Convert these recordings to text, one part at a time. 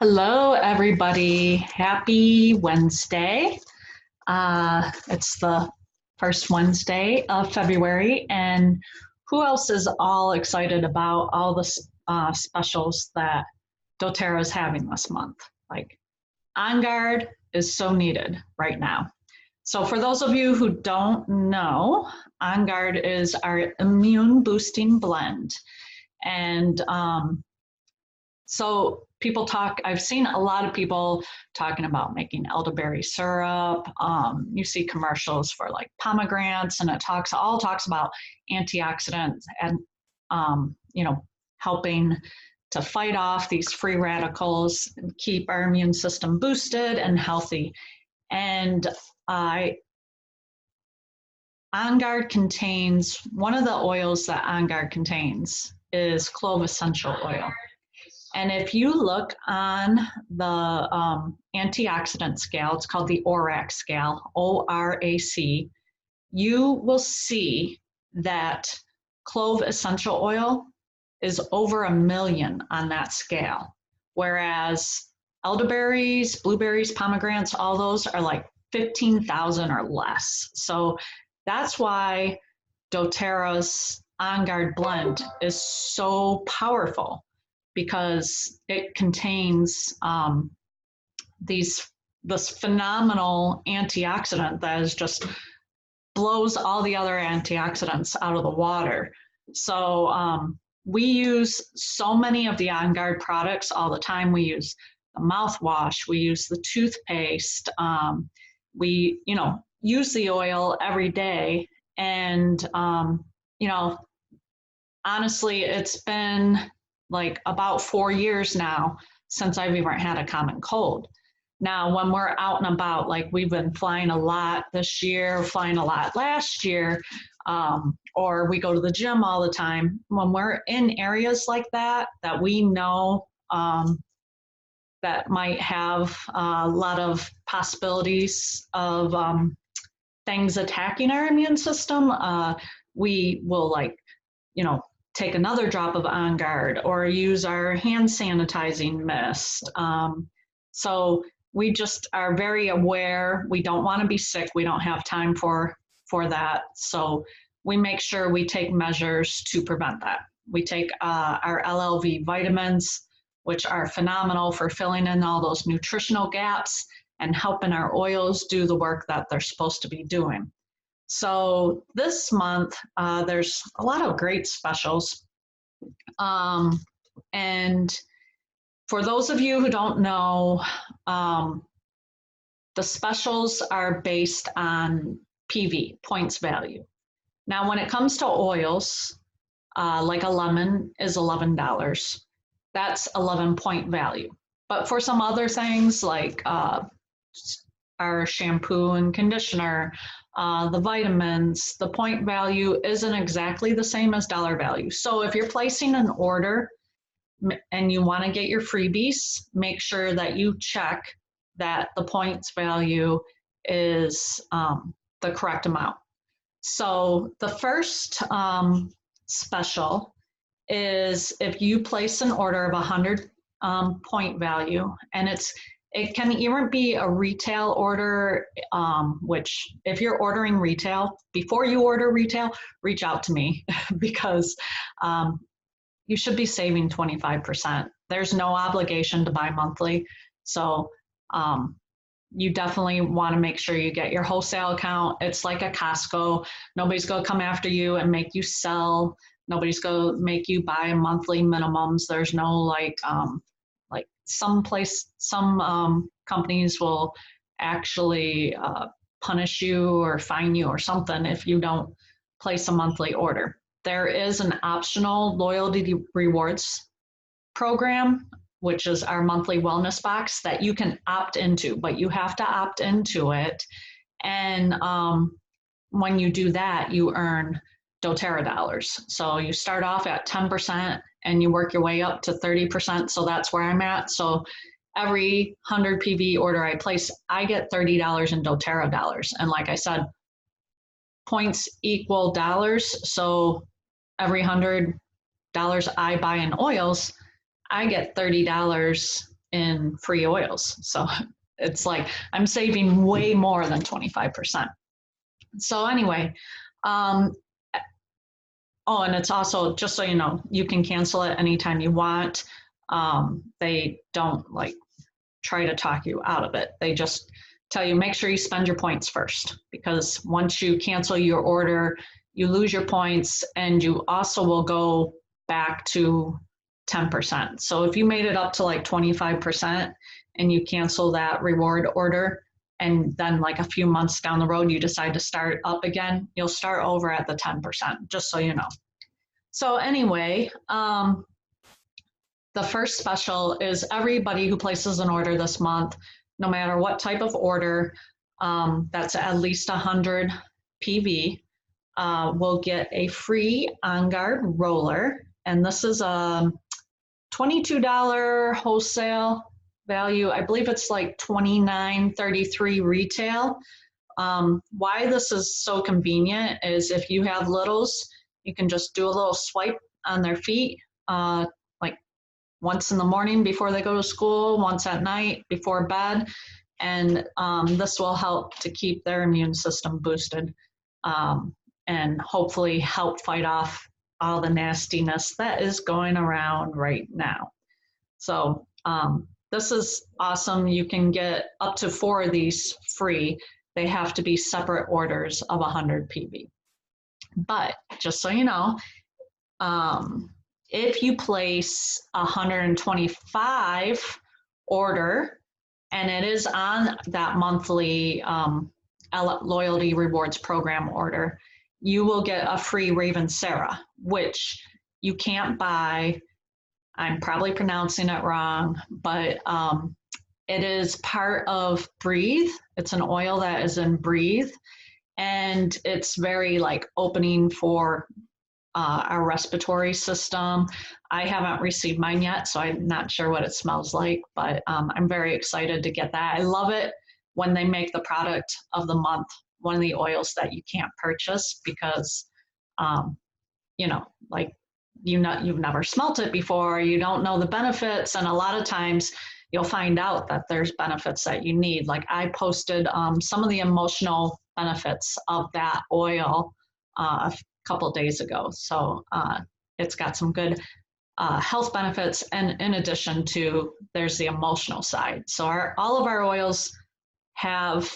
Hello, everybody. Happy Wednesday. It's the first Wednesday of February, and who else is all excited about all the specials that doTERRA is having this month? Like, On Guard is so needed right now. So, for those of you who don't know, On Guard is our immune boosting blend. And so people talk, I've seen a lot of people talking about making elderberry syrup. You see commercials for like pomegranates, and it all talks about antioxidants and, helping to fight off these free radicals and keep our immune system boosted and healthy. And On Guard contains, one of the oils that On Guard contains is clove essential oil. And if you look on the antioxidant scale, it's called the ORAC scale, ORAC, you will see that clove essential oil is over 1,000,000 on that scale, whereas elderberries, blueberries, pomegranates, all those are like 15,000 or less. So that's why doTERRA's On Guard blend is so powerful, because it contains this phenomenal antioxidant that is just blows all the other antioxidants out of the water. So we use so many of the On Guard products all the time. We use the mouthwash, we use the toothpaste, we use the oil every day. And honestly, it's been like about 4 years now since I've even had a common cold. Now, when we're out and about, like we've been flying a lot this year, flying a lot last year, or we go to the gym all the time, when we're in areas like that we know that might have a lot of possibilities of things attacking our immune system, we will take another drop of On Guard or use our hand sanitizing mist. So we just are very aware. We don't want to be sick. We don't have time for that. So we make sure we take measures to prevent that. We take our LLV vitamins, which are phenomenal for filling in all those nutritional gaps and helping our oils do the work that they're supposed to be doing. So this month, there's a lot of great specials. And for those of you who don't know, the specials are based on PV, points value. Now, when it comes to oils, like a lemon is $11. That's 11 point value. But for some other things like our shampoo and conditioner, the vitamins, the point value isn't exactly the same as dollar value. So if you're placing an order and you want to get your freebies, make sure that you check that the points value is the correct amount. So the first special is if you place an order of 100 point value, and it can even be a retail order, which if you're ordering retail, before you order retail, reach out to me because you should be saving 25%. There's no obligation to buy monthly. So you definitely want to make sure you get your wholesale account. It's like a Costco. Nobody's going to come after you and make you sell. Nobody's going to make you buy monthly minimums. There's no like some companies will actually punish you or fine you or something if you don't place a monthly order. There is an optional loyalty rewards program, which is our monthly wellness box that you can opt into, but you have to opt into it. And when you do that, you earn doTERRA dollars. So you start off at 10% and you work your way up to 30%. So that's where I'm at. So every 100 PV order I place, I get $30 in doTERRA dollars. And like I said, points equal dollars. So every $100 I buy in oils, I get $30 in free oils. So it's like I'm saving way more than 25%. So anyway, oh, and it's also, just so you know, you can cancel it anytime you want. They don't like try to talk you out of it. They just tell you, make sure you spend your points first, because once you cancel your order, you lose your points, and you also will go back to 10%. So if you made it up to like 25% and you cancel that reward order, and then like a few months down the road, you decide to start up again, you'll start over at the 10%, just so you know. So anyway, the first special is everybody who places an order this month, no matter what type of order, that's at least 100 PV, will get a free On Guard roller. And this is a $22 wholesale value. I believe it's like $29.33 retail. Why this is so convenient is if you have littles, you can just do a little swipe on their feet, like once in the morning before they go to school, once at night before bed, and this will help to keep their immune system boosted, and hopefully help fight off all the nastiness that is going around right now. So this is awesome. You can get up to 4 of these free. They have to be separate orders of 100 PV. But just so you know, if you place 125 order, and it is on that monthly loyalty rewards program order, you will get a free Raven Sarah, which you can't buy. I'm probably pronouncing it wrong, but it is part of Breathe. It's an oil that is in Breathe, and it's very like opening for our respiratory system. I haven't received mine yet, so I'm not sure what it smells like, but I'm very excited to get that. I love it when they make the product of the month one of the oils that you can't purchase, because you know, like you've never smelt it before, you don't know the benefits, and a lot of times you'll find out that there's benefits that you need. Like I posted some of the emotional benefits of that oil a couple of days ago. So it's got some good health benefits, and in addition to, there's the emotional side. So all of our oils have,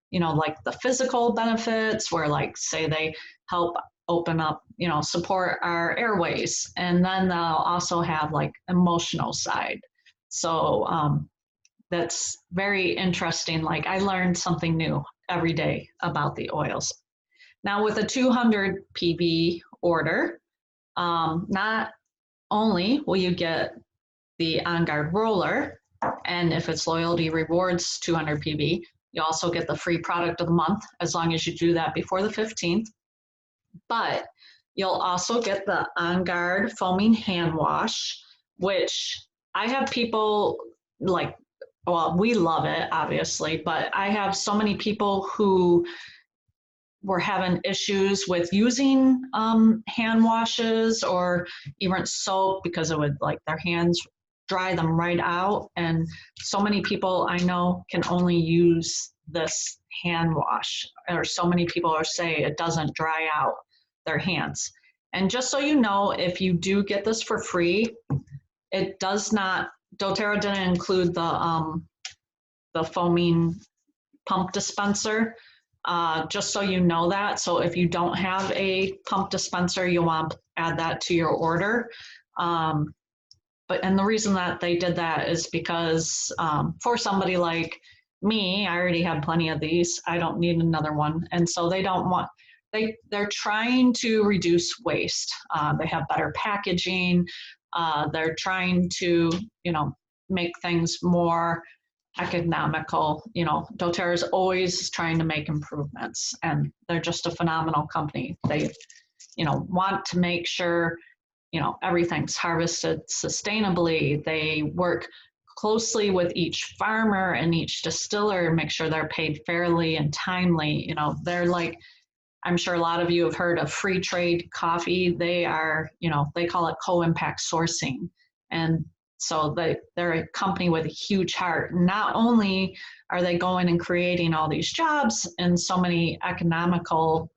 you know, like the physical benefits where, like, say they help open up, you know, support our airways, and then they'll also have like emotional side. So that's very interesting. Like I learned something new every day about the oils. Now with a 200 PV order, not only will you get the On Guard roller, and if it's loyalty rewards 200 PV, you also get the free product of the month, as long as you do that before the 15th. But you'll also get the On Guard foaming hand wash, which I have people like, well, we love it, obviously, but I have so many people who were having issues with using hand washes or even soap, because it would, like, their hands dry them right out. And so many people I know can only use this hand wash, or so many people are saying it doesn't dry out their hands. And just so you know, if you do get this for free, it does not, doTERRA didn't include the foaming pump dispenser, just so you know that. So if you don't have a pump dispenser, you'll want to add that to your order. And the reason that they did that is because for somebody like me, I already have plenty of these. I don't need another one. And so they don't want, they're trying to reduce waste. They have better packaging. They're trying to, you know, make things more economical. You know, doTERRA is always trying to make improvements, and they're just a phenomenal company. They, you know, want to make sure, you know, everything's harvested sustainably. They work closely with each farmer and each distiller, make sure they're paid fairly and timely. You know, they're like, I'm sure a lot of you have heard of Free Trade Coffee. They are, you know, they call it co-impact sourcing. And So they're a company with a huge heart. Not only are they going and creating all these jobs in so many economical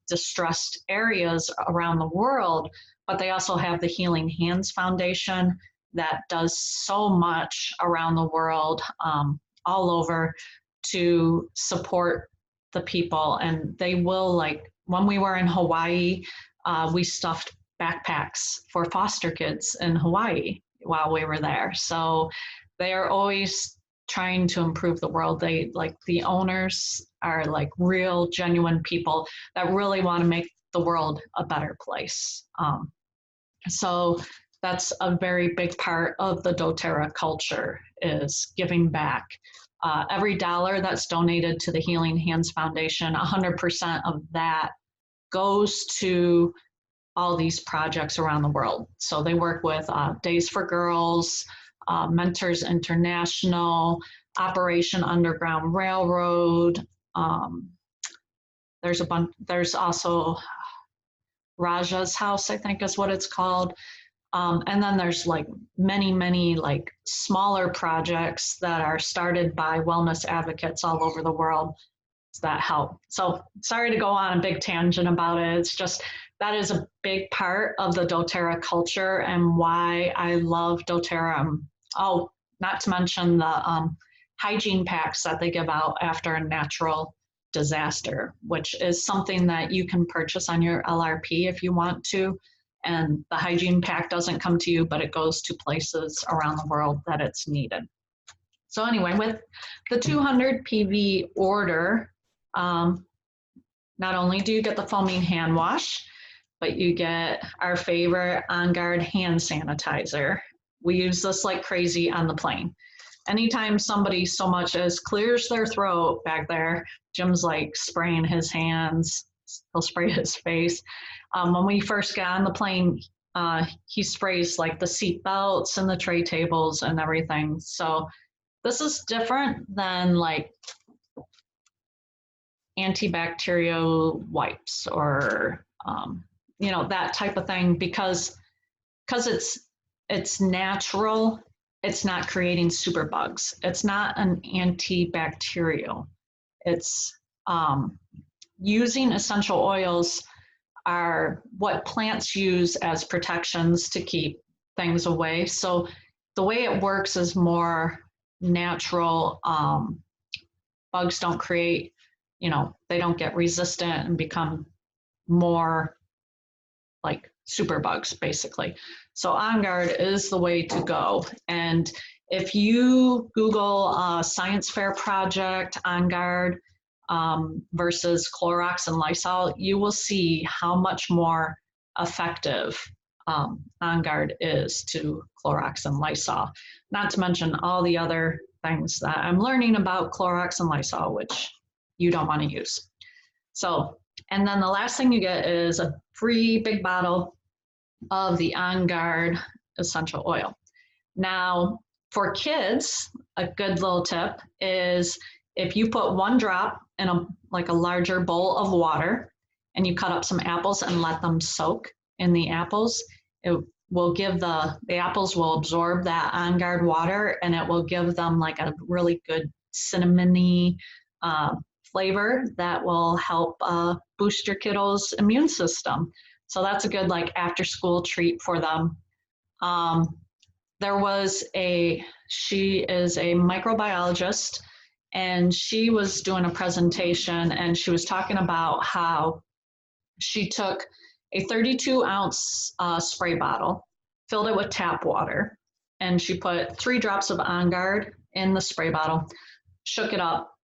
distressed areas around the world, but they also have the Healing Hands Foundation that does so much around the world, all over, to support the people. And they will, like when we were in Hawaii, we stuffed backpacks for foster kids in Hawaii while we were there. So they are always trying to improve the world. They, like, the owners are like real genuine people that really want to make the world a better place. So that's a very big part of the doTERRA culture, is giving back. Every dollar that's donated to the Healing Hands Foundation, 100% of that goes to all these projects around the world. So they work with Days for Girls, Mentors International, Operation Underground Railroad. There's also Raja's House, I think is what it's called. And then there's like many like smaller projects that are started by wellness advocates all over the world that help. So sorry to go on a big tangent about it. It's just, that is a big part of the doTERRA culture and why I love doTERRA. Oh, not to mention the hygiene packs that they give out after a natural disaster, which is something that you can purchase on your LRP if you want to. And the hygiene pack doesn't come to you, but it goes to places around the world that it's needed. So anyway, with the 200 PV order, not only do you get the foaming hand wash, but you get our favorite On Guard hand sanitizer. We use this like crazy on the plane. Anytime somebody so much as clears their throat back there, Jim's like spraying his hands, he'll spray his face. When we first got on the plane, he sprays like the seat belts and the tray tables and everything. So this is different than like antibacterial wipes or that type of thing, because it's natural. It's not creating super bugs. It's not an antibacterial. It's using essential oils are what plants use as protections to keep things away. So the way it works is more natural. Bugs don't create, they don't get resistant and become more like super bugs, basically. So On Guard is the way to go. And if you Google Science Fair Project, On Guard versus Clorox and Lysol, you will see how much more effective On Guard is to Clorox and Lysol. Not to mention all the other things that I'm learning about Clorox and Lysol, which you don't want to use. So, and then the last thing you get is a free big bottle of the On Guard essential oil. Now, for kids, a good little tip is if you put one drop in a larger bowl of water and you cut up some apples and let them soak in the apples, it will give the apples will absorb that On Guard water, and it will give them like a really good cinnamony flavor that will help boost your kiddo's immune system. So that's a good like after school treat for them. She is a microbiologist, and she was doing a presentation, and she was talking about how she took a 32-ounce spray bottle, filled it with tap water, and she put 3 drops of On Guard in the spray bottle, shook it up,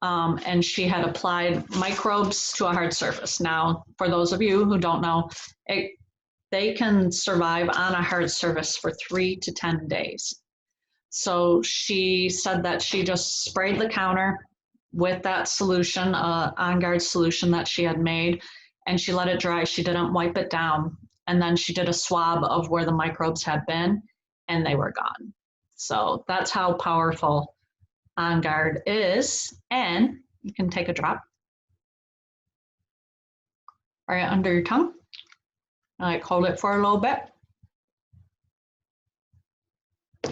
and she had applied microbes to a hard surface. Now, for those of you who don't know, they can survive on a hard surface for 3 to 10 days. So she said that she just sprayed the counter with that solution, On Guard solution that she had made, and she let it dry. She didn't wipe it down. And then she did a swab of where the microbes had been, and they were gone. So that's how powerful On Guard is. And you can take a drop right under your tongue. Like hold it for a little bit.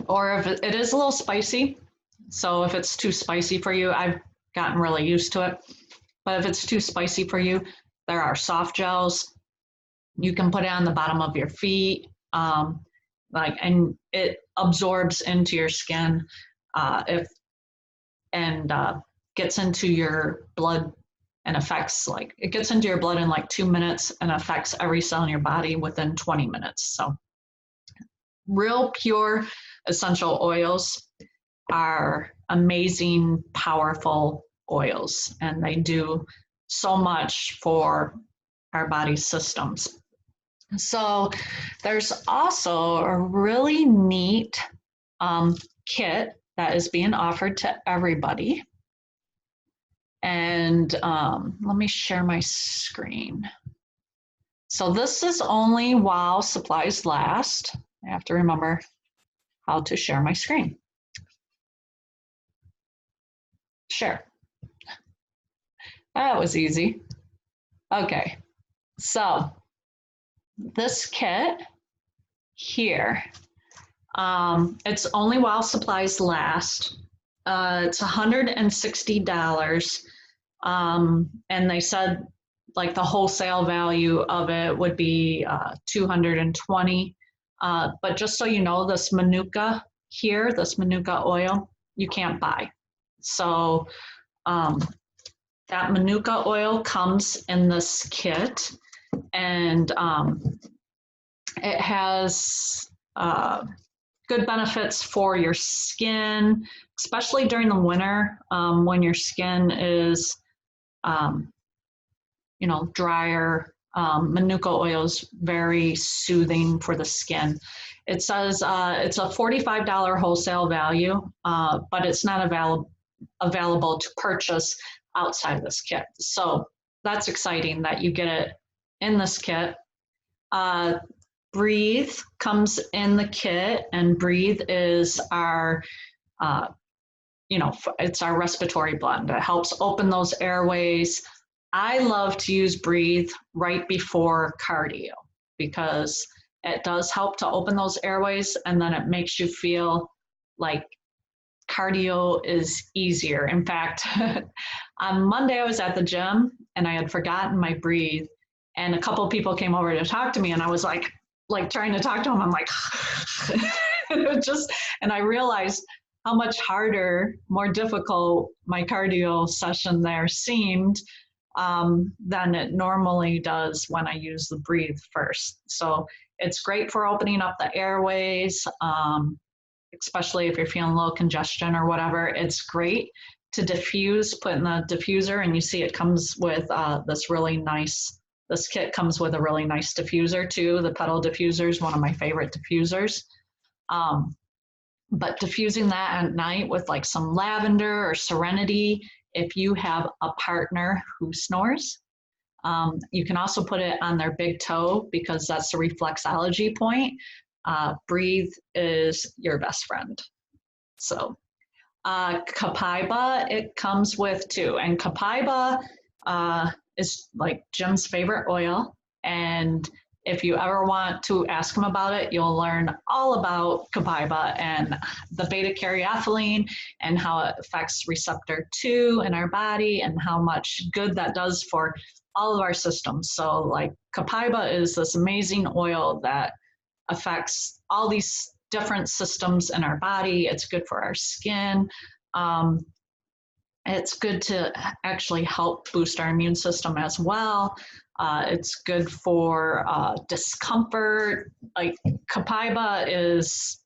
or if it is a little spicy. So if it's too spicy for you, I've gotten really used to it. But if it's too spicy for you, there are soft gels. You can put it on the bottom of your feet, and it absorbs into your skin, if and gets into your blood and affects, like, it gets into your blood in like 2 minutes and affects every cell in your body within 20 minutes. So real pure essential oils are amazing, powerful oils, and they do so much for our body systems. So there's also a really neat kit that is being offered to everybody. And let me share my screen. So this is only while supplies last. I have to remember how to share my screen. Share. That was easy. Okay, so this kit here, it's only while supplies last. It's $160. And they said like the wholesale value of it would be $220. But just so you know, this Manuka here, this Manuka oil, you can't buy. So that Manuka oil comes in this kit, and it has good benefits for your skin, especially during the winter, when your skin is drier. Manuka oil is very soothing for the skin. It says it's a $45 wholesale value, but it's not available to purchase outside of this kit. So that's exciting that you get it in this kit. Breathe comes in the kit, and Breathe is our, it's our respiratory blend. It helps open those airways. I love to use Breathe right before cardio because it does help to open those airways, and then it makes you feel like cardio is easier. In fact, on Monday I was at the gym and I had forgotten my Breathe, and a couple of people came over to talk to me, and I was like trying to talk to them. I'm like, and I realized how much harder, more difficult my cardio session there seemed than it normally does when I use the Breathe first. So it's great for opening up the airways, especially if you're feeling a little congestion or whatever. It's great to diffuse, put in the diffuser, and you see it comes with this kit comes with a really nice diffuser too. The pedal diffuser is one of my favorite diffusers. But diffusing that at night with like some lavender or serenity, if you have a partner who snores, you can also put it on their big toe because that's the reflexology point. Breathe is your best friend. So Copaiba, it comes with too. And Copaiba is like Jim's favorite oil. And if you ever want to ask him about it, you'll learn all about Copaiba and the beta-caryophyllene and how it affects receptor 2 in our body and how much good that does for all of our systems. So like Copaiba is this amazing oil that affects all these different systems in our body. It's good for our skin. It's good to actually help boost our immune system as well. It's good for discomfort. Like Copaiba is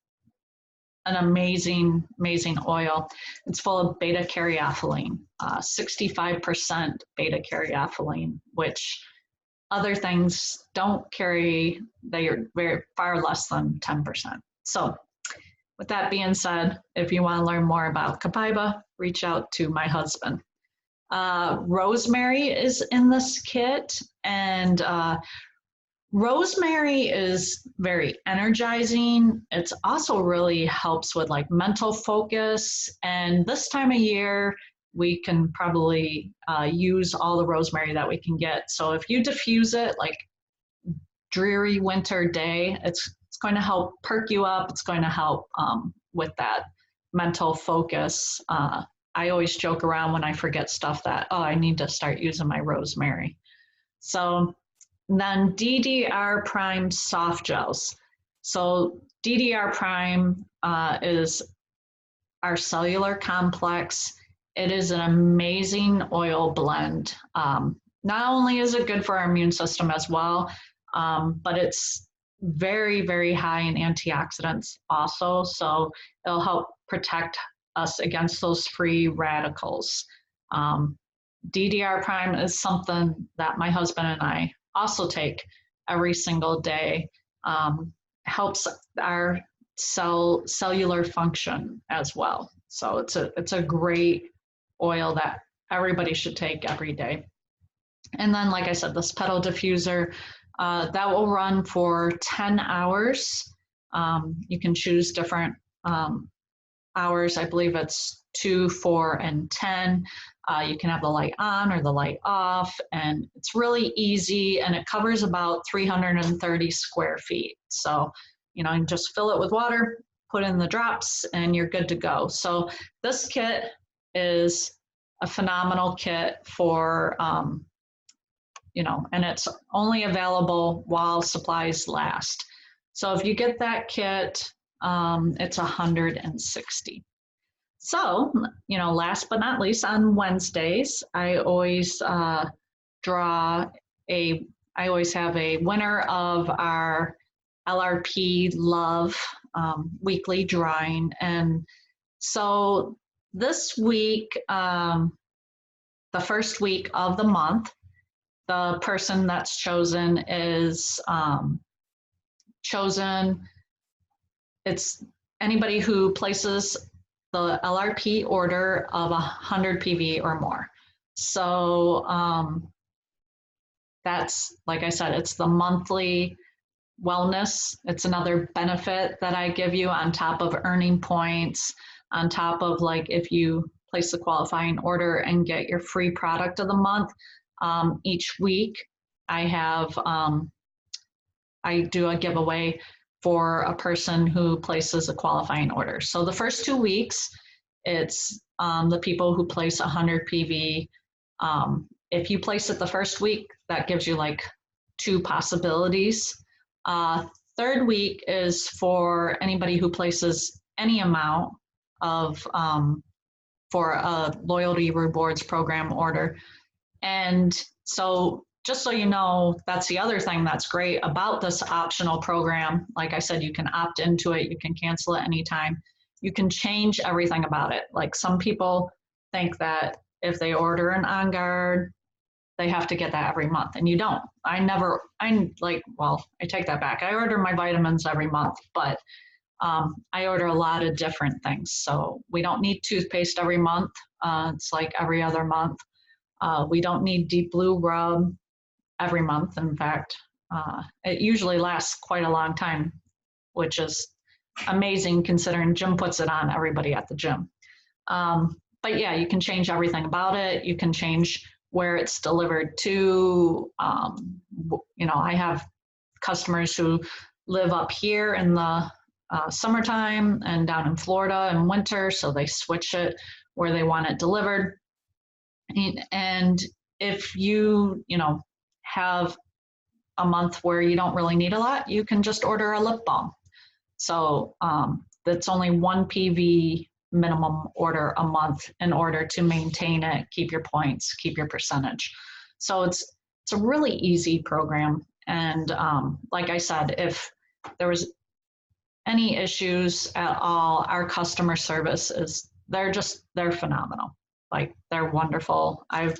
an amazing, amazing oil. It's full of beta-caryophyllene, 65% beta-caryophyllene, which other things don't carry. They are very far less than 10%. So with that being said, if you want to learn more about Copaiba, reach out to my husband. Rosemary is in this kit, and rosemary is very energizing. It's also really helps with like mental focus, and this time of year we can probably use all the rosemary that we can get. So if you diffuse it, like dreary winter day, it's It's going to help perk you up. It's going to help with that mental focus. I always joke around when I forget stuff that, oh, I need to start using my rosemary. So then DDR Prime soft gels. So DDR Prime is our cellular complex. It is an amazing oil blend. Not only is it good for our immune system as well, but it's very, very high in antioxidants also. So it'll help protect us against those free radicals. DDR Prime is something that my husband and I also take every single day. Helps our cellular function as well. So it's a great oil that everybody should take every day. And then, like I said, this petal diffuser, that will run for 10 hours. You can choose different hours. I believe it's 2, 4, and 10. You can have the light on or the light off, and it's really easy, and it covers about 330 square feet. So, you know, you just fill it with water, put in the drops, and you're good to go. So this kit is a phenomenal kit for, you know, and it's only available while supplies last. So if you get that kit, it's $160. So, you know, last but not least, on Wednesdays, I always have a winner of our LRP Love weekly drawing. And so this week, the first week of the month, the person that's chosen is it's anybody who places the LRP order of 100 PV or more. So that's, like I said, it's the monthly wellness. It's another benefit that I give you on top of earning points, on top of, like, if you place the qualifying order and get your free product of the month. Each week I have, I do a giveaway for a person who places a qualifying order. So the first 2 weeks, it's the people who place 100 PV. If you place it the first week, that gives you like 2 possibilities. Third week is for anybody who places any amount of for a loyalty rewards program order. And so just so you know, that's the other thing that's great about this optional program. Like I said, you can opt into it, you can cancel it anytime. You can change everything about it. Like, some people think that if they order an On Guard, they have to get that every month, and you don't. I take that back. I order my vitamins every month, but I order a lot of different things. So we don't need toothpaste every month. It's like every other month. We don't need Deep Blue Rub every month. In fact, it usually lasts quite a long time, which is amazing considering Jim puts it on everybody at the gym. But yeah, you can change everything about it. You can change where it's delivered to. You know, I have customers who live up here in the summertime and down in Florida in winter, so they switch it where they want it delivered. And if you know, have a month where you don't really need a lot, you can just order a lip balm. So that's only 1 PV minimum order a month in order to maintain it, keep your points, keep your percentage. So it's a really easy program. And like I said, if there was any issues at all, our customer service they're phenomenal. Like, they're wonderful. I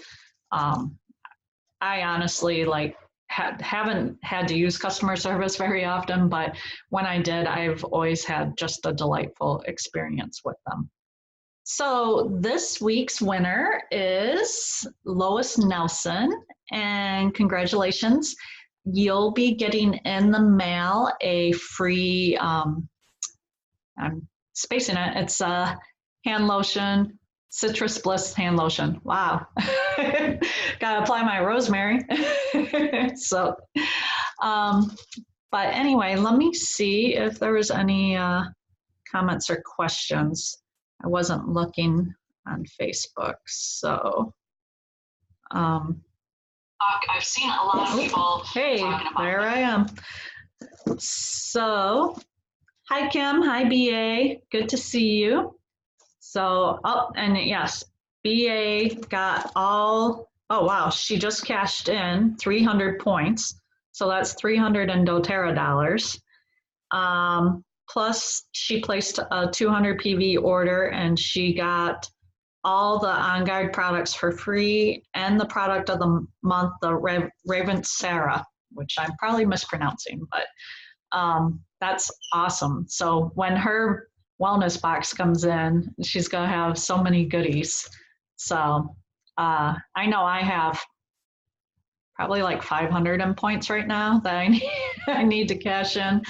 honestly, like, haven't had to use customer service very often, but when I did, I've always had just a delightful experience with them. So this week's winner is Lois Nelson, and congratulations. You'll be getting in the mail a free, I'm spacing it, it's a hand lotion, Citrus Bliss hand lotion. Wow. Gotta apply my rosemary. So But anyway, let me see if there was any comments or questions. I wasn't looking on Facebook, so. I've seen a lot of people talking about. There I am. So, hi Kim, hi BA, good to see you. So, oh, and yes, BA got all, oh wow, she just cashed in 300 points. So that's 300 in doTERRA dollars. Plus she placed a 200 PV order and she got all the On Guard products for free and the product of the month, the Raven Sarah, which I'm probably mispronouncing, but that's awesome. So when her wellness box comes in, she's gonna have so many goodies. So I know I have probably like 500 in points right now that I need, I need to cash in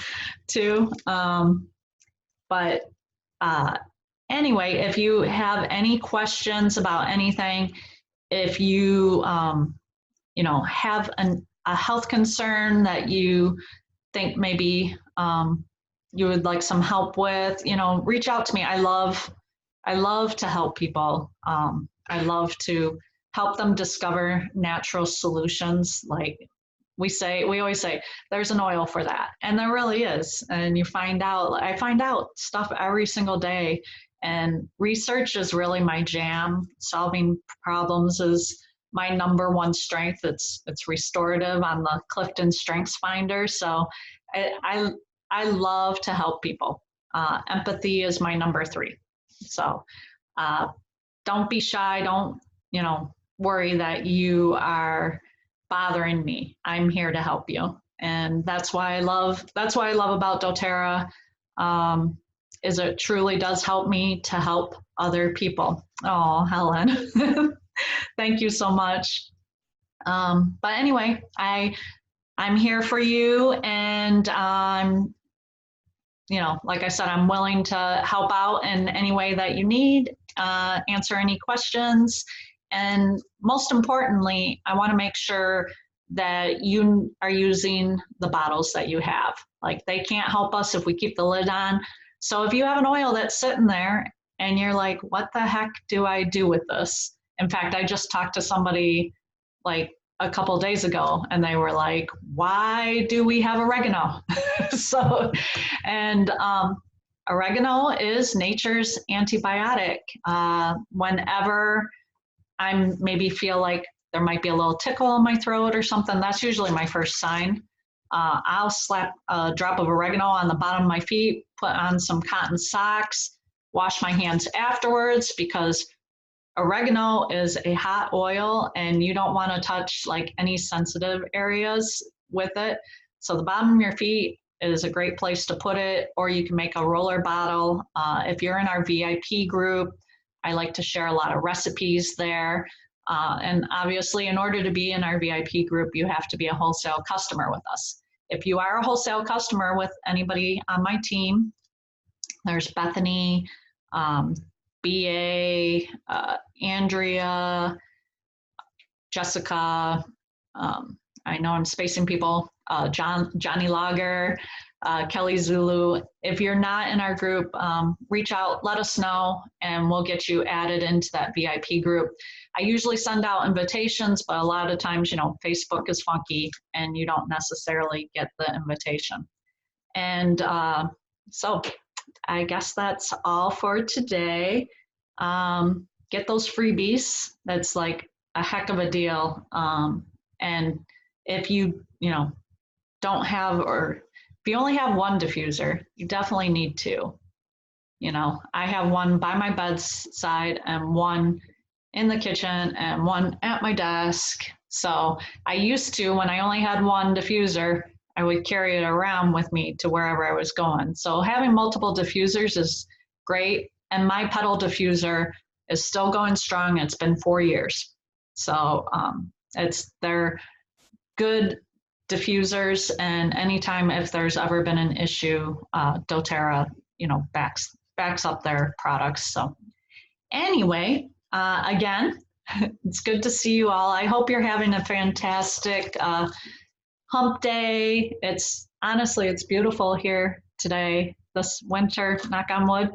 too. But anyway, if you have any questions about anything, if you you know, have a health concern that you think maybe you would like some help with, you know, reach out to me. I love to help people. I love to help them discover natural solutions. Like we always say, there's an oil for that. And there really is. And you find out, I find out stuff every single day. And research is really my jam. Solving problems is my number one strength. It's restorative on the Clifton Strengths Finder. So I love to help people. Empathy is my number 3. So don't be shy. Don't, you know, worry that you are bothering me. I'm here to help you. And that's why I love about doTERRA, is it truly does help me to help other people. Oh, Helen, thank you so much. But anyway, I'm here for you, and you know, like I said, I'm willing to help out in any way that you need, answer any questions. And most importantly, I want to make sure that you are using the bottles that you have. Like, they can't help us if we keep the lid on. So if you have an oil that's sitting there and you're like, what the heck do I do with this? In fact, I just talked to somebody like a couple of days ago and they were like, why do we have oregano? So, and oregano is nature's antibiotic. Whenever I'm maybe feel like there might be a little tickle in my throat or something, that's usually my first sign. I'll slap a drop of oregano on the bottom of my feet, put on some cotton socks, wash my hands afterwards, because oregano is a hot oil and you don't want to touch like any sensitive areas with it. So the bottom of your feet is a great place to put it, or you can make a roller bottle. If you're in our VIP group, I like to share a lot of recipes there. And obviously, in order to be in our VIP group, you have to be a wholesale customer with us. If you are a wholesale customer with anybody on my team, there's Bethany, BA, Andrea, Jessica, I know I'm spacing people, Johnny Lager, Kelly Zulu. If you're not in our group, reach out, let us know, and we'll get you added into that VIP group. I usually send out invitations, but a lot of times, you know, Facebook is funky and you don't necessarily get the invitation. And so I guess that's all for today. Get those freebies. That's like a heck of a deal. And if you know, don't have, or if you only have one diffuser, you definitely need 2. You know, I have one by my bedside and one in the kitchen and one at my desk. So I used to, when I only had one diffuser, I would carry it around with me to wherever I was going. So having multiple diffusers is great. And my pedal diffuser is still going strong. It's been 4 years. So they're good diffusers, and anytime if there's ever been an issue, doTERRA, you know, backs up their products. So anyway, again, it's good to see you all. I hope you're having a fantastic hump day. It's honestly, it's beautiful here today. This winter, knock on wood,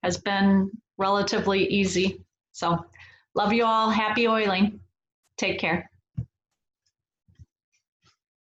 has been relatively easy. So love you all. Happy oiling. Take care.